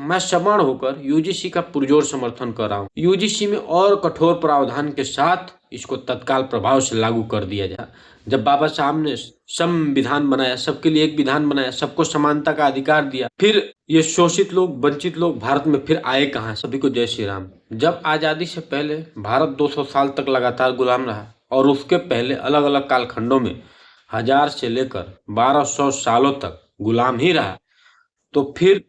मैं सवर्ण होकर यूजीसी का पुरजोर समर्थन कर रहा हूँ। यूजीसी में और कठोर प्रावधान के साथ इसको तत्काल प्रभाव से लागू कर दिया जाए। जब बाबा साहब ने संविधान बनाया, सबके लिए एक विधान बनाया, सबको समानता का अधिकार दिया, फिर ये शोषित लोग, वंचित लोग भारत में फिर आए कहाँ? सभी को जय श्री राम। जब आजादी से पहले भारत 200 साल तक लगातार गुलाम रहा और उसके पहले अलग अलग कालखंडों में 1000 से लेकर 1200 सालों तक गुलाम ही रहा, तो फिर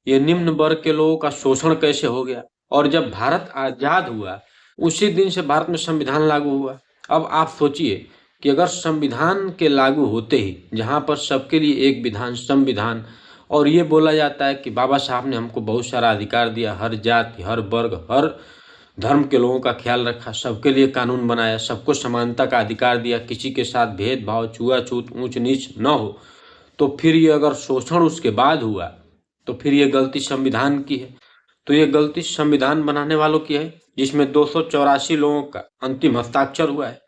ये निम्न वर्ग के लोगों का शोषण कैसे हो गया? और जब भारत आजाद हुआ उसी दिन से भारत में संविधान लागू हुआ। अब आप सोचिए कि अगर संविधान के लागू होते ही, जहां पर सबके लिए एक विधान, संविधान, और ये बोला जाता है कि बाबा साहब ने हमको बहुत सारा अधिकार दिया, हर जाति, हर वर्ग, हर धर्म के लोगों का ख्याल रखा, सबके लिए कानून बनाया, सबको समानता का अधिकार दिया, किसी के साथ भेदभाव, छुआछूत, ऊंच नीच न हो, तो फिर ये अगर शोषण उसके बाद हुआ तो फिर ये गलती संविधान की है। तो ये गलती संविधान बनाने वालों की है, जिसमें 284 लोगों का अंतिम हस्ताक्षर हुआ है।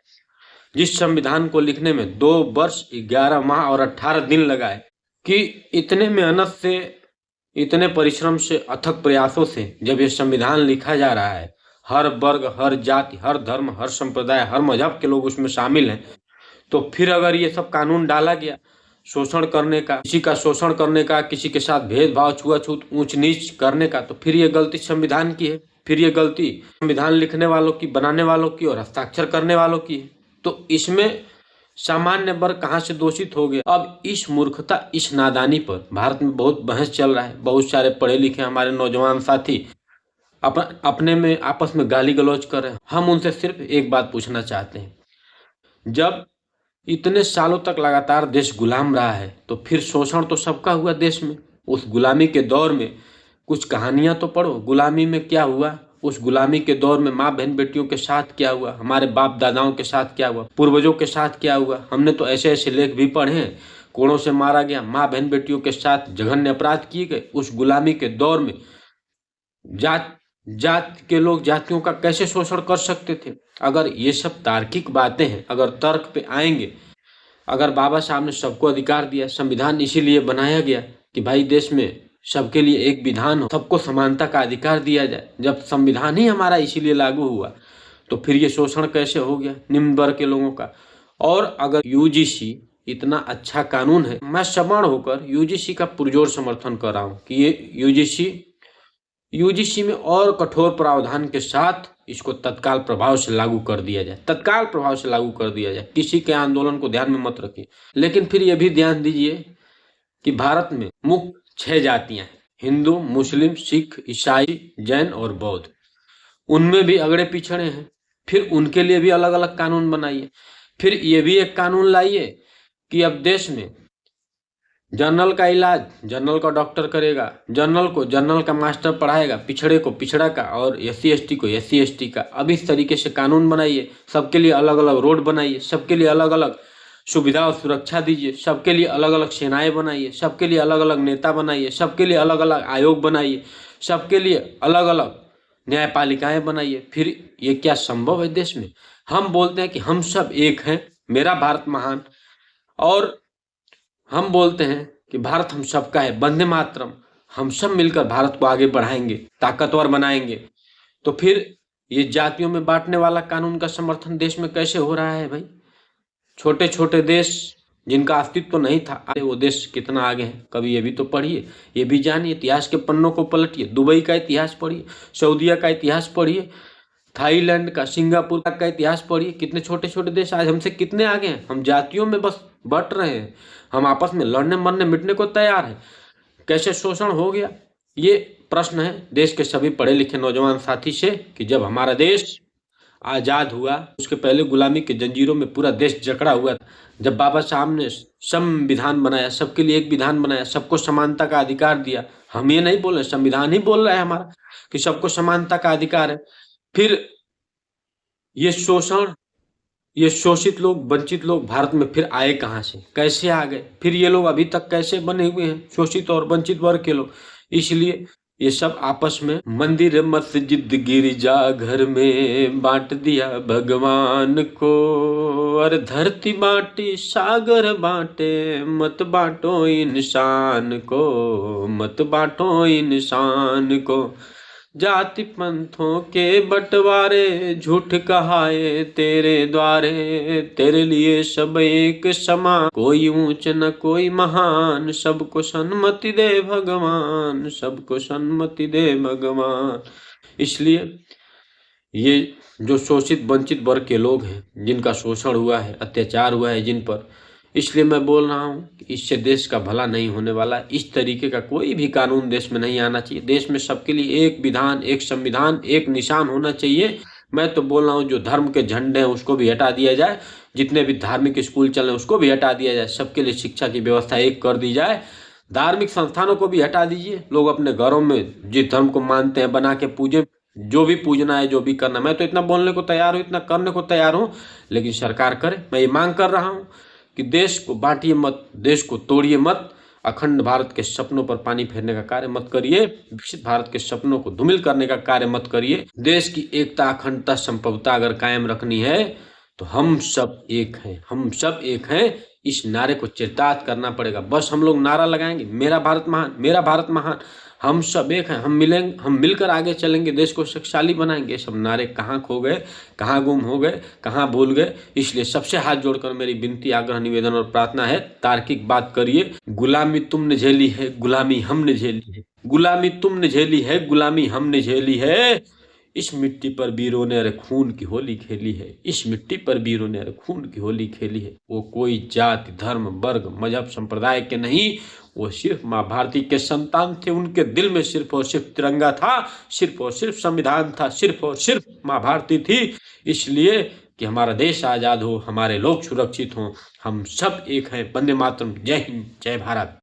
जिस संविधान को लिखने में 2 वर्ष 11 माह और 18 दिन लगाए, कि इतने मेहनत से, इतने परिश्रम से, अथक प्रयासों से जब ये संविधान लिखा जा रहा है, हर वर्ग, हर जाति, हर धर्म, हर संप्रदाय, हर मजहब के लोग उसमें शामिल हैं, तो फिर अगर ये सब कानून डाला गया शोषण करने का, किसी का शोषण करने का, किसी के साथ भेदभाव, छुआछूत, ऊंच नीच करने का, तो फिर ये गलती संविधान की है। फिर ये गलती संविधान लिखने वालों की, बनाने वालों की और हस्ताक्षर करने वालों की है। तो इसमें सामान्य वर्ग कहाँ से दोषित हो गया? अब इस मूर्खता, इस नादानी पर भारत में बहुत बहस चल रहा है। बहुत सारे पढ़े लिखे हमारे नौजवान साथी अपने में आपस में गाली गलौज कर रहे हैं। हम उनसे सिर्फ एक बात पूछना चाहते हैं, जब इतने सालों तक लगातार देश गुलाम रहा है तो फिर शोषण तो सबका हुआ देश में। उस गुलामी के दौर में कुछ कहानियां तो पढ़ो, गुलामी में क्या हुआ, उस गुलामी के दौर में माँ बहन बेटियों के साथ क्या हुआ, हमारे बाप दादाओं के साथ क्या हुआ, पूर्वजों के साथ क्या हुआ। हमने तो ऐसे ऐसे लेख भी पढ़े हैं, कोड़ों से मारा गया, माँ बहन बेटियों के साथ जघन्य अपराध किए गए। उस गुलामी के दौर में जात के लोग जातियों का कैसे शोषण कर सकते थे? अगर ये सब तार्किक बातें हैं, अगर तर्क पे आएंगे, अगर बाबा साहब ने सबको अधिकार दिया, संविधान इसीलिए बनाया गया कि भाई देश में सबके लिए एक विधान हो, सबको समानता का अधिकार दिया जाए, जब संविधान ही हमारा इसीलिए लागू हुआ, तो फिर ये शोषण कैसे हो गया निम्न वर्ग के लोगों का? और अगर यूजीसी इतना अच्छा कानून है, मैं सवर्ण होकर यूजीसी का पुरजोर समर्थन कर रहा हूँ कि ये यूजीसी में और कठोर प्रावधान के साथ इसको तत्काल प्रभाव से लागू कर दिया जाए, तत्काल प्रभाव से लागू कर दिया जाए। किसी के आंदोलन को ध्यान में मत रखिए। लेकिन फिर यह भी ध्यान दीजिए कि भारत में मुख्य 6 जातियां हैं, हिंदू, मुस्लिम, सिख, ईसाई, जैन और बौद्ध। उनमें भी अगड़े पिछड़े हैं, फिर उनके लिए भी अलग अलग कानून बनाइए। फिर ये भी एक कानून लाइए कि अब देश में जनरल का इलाज जनरल का डॉक्टर करेगा, जनरल को जनरल का मास्टर पढ़ाएगा, पिछड़े को पिछड़ा का, और SC ST को SC ST का। अब इस तरीके से कानून बनाइए, सबके लिए अलग अलग रोड बनाइए, सबके लिए अलग अलग सुविधा और सुरक्षा दीजिए, सबके लिए अलग अलग सेनाएं बनाइए, सबके लिए अलग अलग नेता बनाइए, सबके लिए अलग अलग आयोग बनाइए, सबके लिए अलग अलग न्यायपालिकाएं बनाइए। फिर ये क्या संभव है देश में? हम बोलते हैं कि हम सब एक हैं, मेरा भारत महान, और हम बोलते हैं कि भारत हम सबका है, वंदे मातरम, हम सब मिलकर भारत को आगे बढ़ाएंगे, ताकतवर बनाएंगे। तो फिर ये जातियों में बांटने वाला कानून का समर्थन देश में कैसे हो रहा है भाई? छोटे छोटे देश जिनका अस्तित्व नहीं था, वो देश कितना आगे है, कभी ये भी तो पढ़िए, ये भी जानिए, इतिहास के पन्नों को पलटिए। दुबई का इतिहास पढ़िए, सऊदीया का इतिहास पढ़िए, थाईलैंड का, सिंगापुर का इतिहास पढ़िए। कितने छोटे छोटे देश आज हमसे कितने आगे हैं। हम जातियों में बस बट रहे हैं, हम आपस में लड़ने मरने मिटने को तैयार हैं। कैसे शोषण हो गया? ये प्रश्न है देश के सभी पढ़े लिखे नौजवान साथी से कि जब हमारा देश आजाद हुआ, उसके पहले गुलामी के जंजीरों में पूरा देश जकड़ा हुआ था। जब बाबा साहब ने संविधान बनाया, सबके लिए एक विधान बनाया, सबको समानता का अधिकार दिया। हम ये नहीं बोल रहे, संविधान ही बोल रहा है हमारा कि सबको समानता का अधिकार है। फिर ये शोषण, ये शोषित लोग, वंचित लोग भारत में फिर आए कहाँ से, कैसे आ गए? फिर ये लोग अभी तक कैसे बने हुए हैं, शोषित और वंचित वर्ग के लोग? इसलिए ये सब आपस में मंदिर मस्जिद गिरजा घर में बांट दिया भगवान को। और धरती बांटी सागर बांटे, मत बांटो इंसान को, मत बांटो इंसान को। जाति पंथों के बंटवारे झूठ कहाए तेरे द्वारे, तेरे लिए सब एक समान, कोई ऊंच न कोई महान, सबको सन्मति दे भगवान, सबको सन्मति दे भगवान। इसलिए ये जो शोषित वंचित वर्ग के लोग हैं, जिनका शोषण हुआ है, अत्याचार हुआ है जिन पर, इसलिए मैं बोल रहा हूँ कि इससे देश का भला नहीं होने वाला। इस तरीके का कोई भी कानून देश में नहीं आना चाहिए। देश में सबके लिए एक विधान, एक संविधान, एक निशान होना चाहिए। मैं तो बोल रहा हूँ जो धर्म के झंडे हैं उसको भी हटा दिया जाए, जितने भी धार्मिक स्कूल चल रहे हैं उसको भी हटा दिया जाए, सबके लिए शिक्षा की व्यवस्था एक कर दी जाए। धार्मिक संस्थानों को भी हटा दीजिए, लोग अपने घरों में जिस धर्म को मानते हैं बना के पूजे, जो भी पूजना है, जो भी करना। मैं तो इतना बोलने को तैयार हूँ, इतना करने को तैयार हूँ, लेकिन सरकार करे। मैं ये मांग कर रहा हूँ कि देश को बांटिए मत, देश को तोड़िए मत, अखंड भारत के सपनों पर पानी फेरने का कार्य मत करिए, विकसित भारत के सपनों को धूमिल करने का कार्य मत करिए। देश की एकता, अखंडता, संप्रभुता अगर कायम रखनी है तो हम सब एक हैं, हम सब एक हैं। इस नारे को चरितार्थ करना पड़ेगा। बस हम लोग नारा लगाएंगे मेरा भारत महान, मेरा भारत महान, हम सब एक हैं, हम मिलेंगे, हम मिलकर आगे चलेंगे, देश को शक्तिशाली बनाएंगे। सब नारे कहाँ खो गए, कहाँ गुम हो गए, कहाँ भूल गए। इसलिए सबसे हाथ जोड़कर मेरी विनती, आग्रह, निवेदन और प्रार्थना है, तार्किक बात करिए। गुलामी तुमने झेली है, गुलामी हमने झेली है, गुलामी तुमने झेली है, गुलामी हमने झेली है। इस मिट्टी पर वीरों ने अरे खून की होली खेली है, इस मिट्टी पर वीरों ने अरे खून की होली खेली है। वो कोई जाति, धर्म, वर्ग, मजहब, संप्रदाय के नहीं, वो सिर्फ माँ भारती के संतान थे। उनके दिल में सिर्फ और सिर्फ तिरंगा था, सिर्फ और सिर्फ संविधान था, सिर्फ और सिर्फ माँ भारती थी। इसलिए कि हमारा देश आजाद हो, हमारे लोग सुरक्षित हों, हम सब एक हैं। वंदे मातरम। जय हिंद, जय भारत।